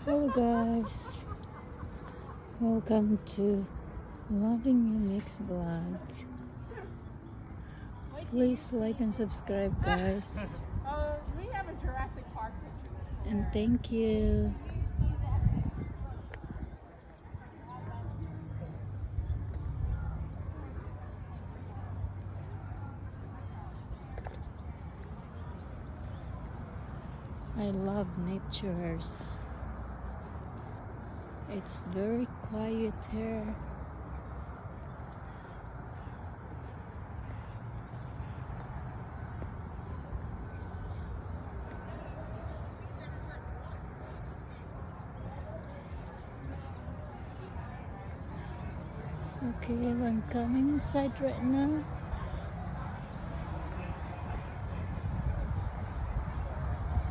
Hello guys, welcome to Loving You Mix Vlog. Please like and subscribe guys. Oh, we have a Jurassic Park picture that's And hilarious. thank you. I love natures. It's very quiet here. Okay, I'm coming inside right now.